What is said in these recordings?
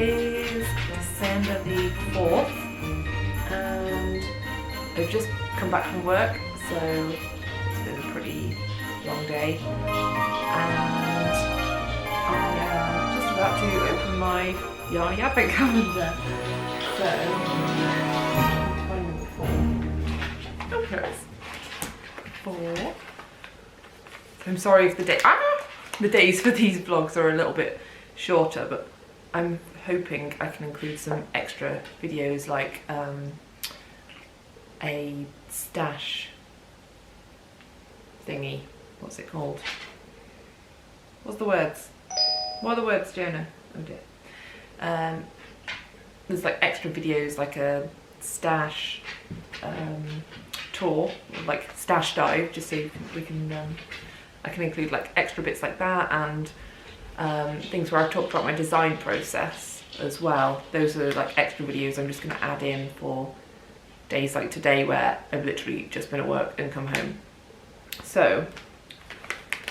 is December the 4th and I've just come back from work, so it's been a pretty long day and I am just about to open my Yarnia advent calendar. So, number 4. Oh, here it is. 4. I'm sorry if the days for these vlogs are a little bit shorter, but I'm hoping I can include some extra videos like a stash thingy. What's it called? What's the words? What are the words, Jonah? Oh dear. There's like extra videos like a stash tour, like stash dive, just so we can I can include like extra bits like that and things where I've talked about my design process as well. Those are like extra videos I'm just going to add in for days like today where I've literally just been at work and come home. So,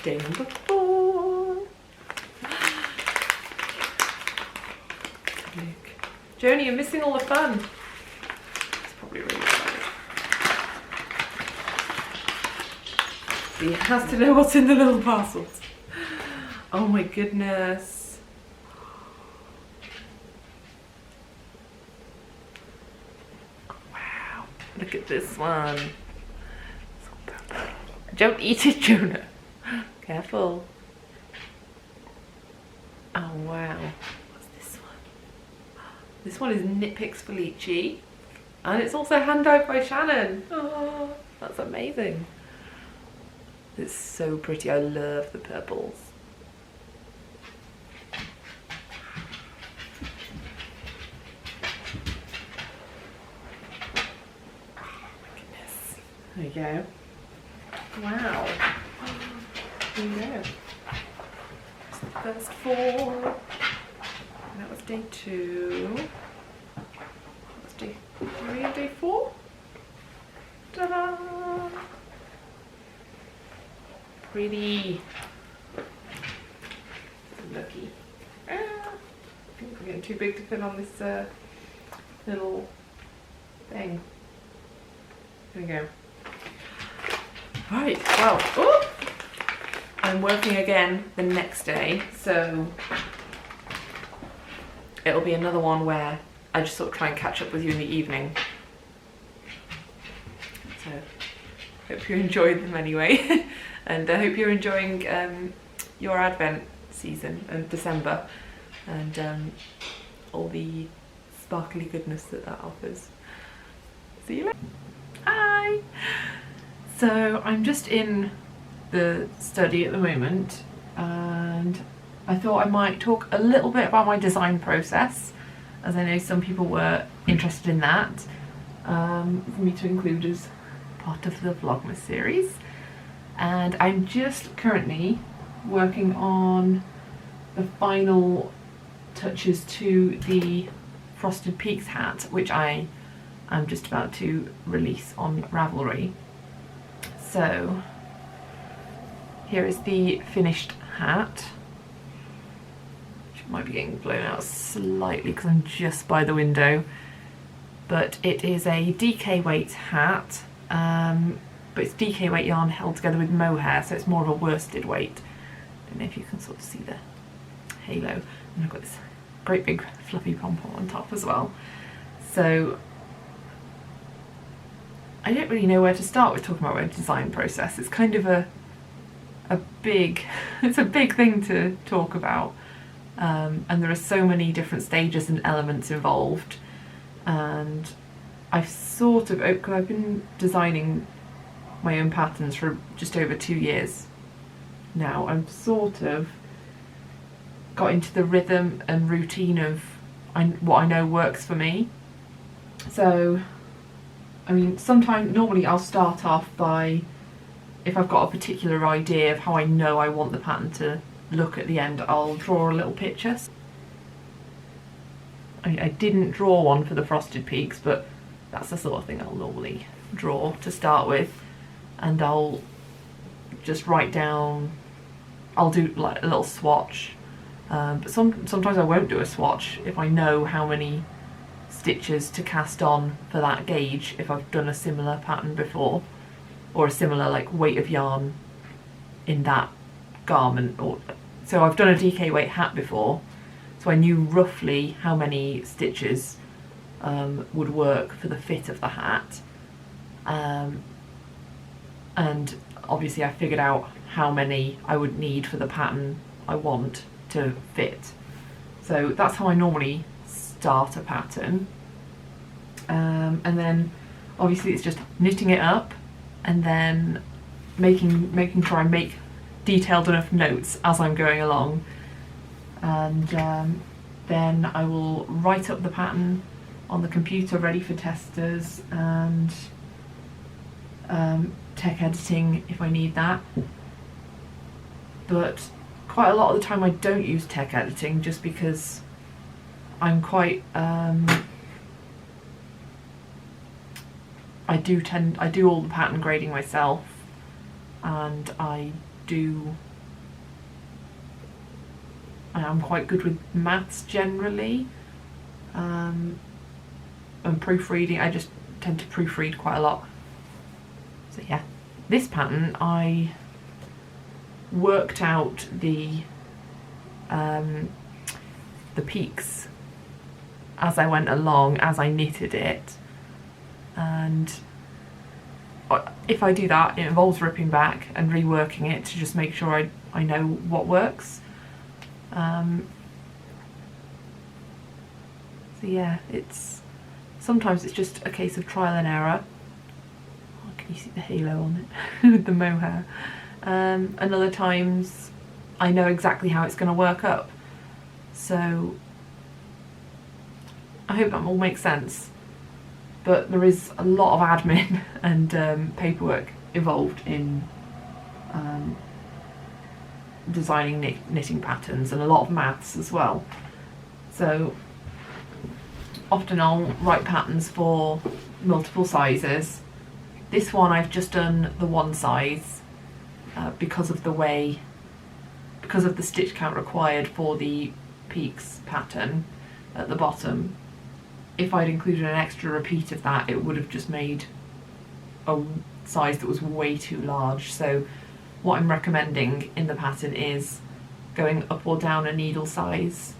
day number 4. Joni, you're missing all the fun. It's probably really exciting. He has to know what's in the little parcels. Oh my goodness. Wow. Look at this one. Don't eat it, Jonah. Careful. Oh wow. What's this one? This one is Nitpicks Felici. And it's also hand dyed by Shannon. Oh, that's amazing. It's so pretty. I love the purples. There you go. Wow. There you go. That's the first 4. And that was day 2. That was day 3 and day 4. Ta-da! Pretty. Lucky. I think we're getting too big to fit on this little thing. There we go. Right, well, ooh, I'm working again the next day, so it'll be another one where I just sort of try and catch up with you in the evening. So, hope you enjoyed them anyway, and I hope you're enjoying your Advent season and December, and all the sparkly goodness that offers. See you later. Hi! So I'm just in the study at the moment and I thought I might talk a little bit about my design process, as I know some people were interested in that, for me to include as part of the Vlogmas series. And I'm just currently working on the final touches to the Frosted Peaks hat, which I am just about to release on Ravelry. So here is the finished hat, which might be getting blown out slightly because I'm just by the window, but it is a DK weight hat, but it's DK weight yarn held together with mohair, so it's more of a worsted weight. I don't know if you can sort of see the halo, and I've got this great big fluffy pom-pom on top as well. So I don't really know where to start with talking about my design process. It's kind of a big, it's a big thing to talk about, and there are so many different stages and elements involved. And I've sort of, because I've been designing my own patterns for just over 2 years now, I'm sort of got into the rhythm and routine of what I know works for me. So I mean, normally I'll start off by, if I've got a particular idea of how I know I want the pattern to look at the end, I'll draw a little picture. I didn't draw one for the Frosted Peaks, but that's the sort of thing I'll normally draw to start with, and I'll just write down, I'll do like a little swatch But sometimes I won't do a swatch if I know how many stitches to cast on for that gauge, if I've done a similar pattern before, or a similar like weight of yarn in that garment. Or so I've done a DK weight hat before, so I knew roughly how many stitches would work for the fit of the hat, and obviously I figured out how many I would need for the pattern I want to fit. So that's how I normally start a pattern, and then obviously it's just knitting it up and then making sure I make detailed enough notes as I'm going along, and then I will write up the pattern on the computer ready for testers and tech editing if I need that. But quite a lot of the time I don't use tech editing, just because I'm quite I do all the pattern grading myself, and I'm quite good with maths generally, and proofreading. I just tend to proofread quite a lot. So yeah, this pattern I worked out the peaks as I went along, as I knitted it, and if I do that, it involves ripping back and reworking it to just make sure I know what works. So yeah, sometimes it's just a case of trial and error. Oh, can you see the halo on it with the mohair? And other times I know exactly how it's going to work up. So I hope that all makes sense. But there is a lot of admin and paperwork involved in designing knitting patterns, and a lot of maths as well. So often I'll write patterns for multiple sizes. This one I've just done the one size because of the stitch count required for the peaks pattern at the bottom. If I'd included an extra repeat of that, it would have just made a size that was way too large. So what I'm recommending in the pattern is going up or down a needle size,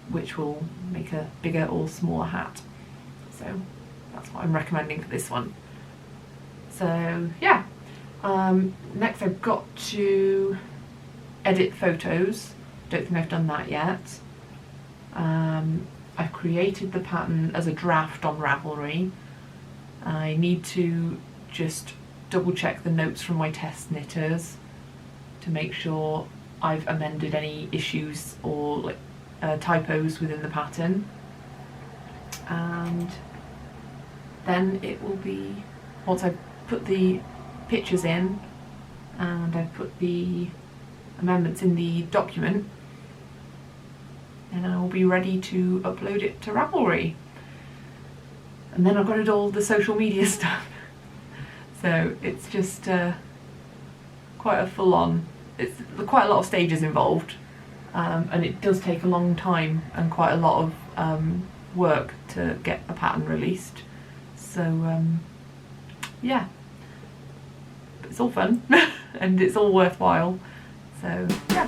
which will make a bigger or smaller hat. So that's what I'm recommending for this one. So yeah, next I've got to edit photos. Don't think I've done that yet. I've created the pattern as a draft on Ravelry. I need to just double check the notes from my test knitters to make sure I've amended any issues or like typos within the pattern, and then it will be, once I've put the pictures in and I've put the amendments in the document, and I will be ready to upload it to Ravelry. And then I've got to do all the social media stuff. So it's just quite a full-on, it's quite a lot of stages involved, and it does take a long time and quite a lot of work to get a pattern released. So yeah, but it's all fun and it's all worthwhile. So yeah.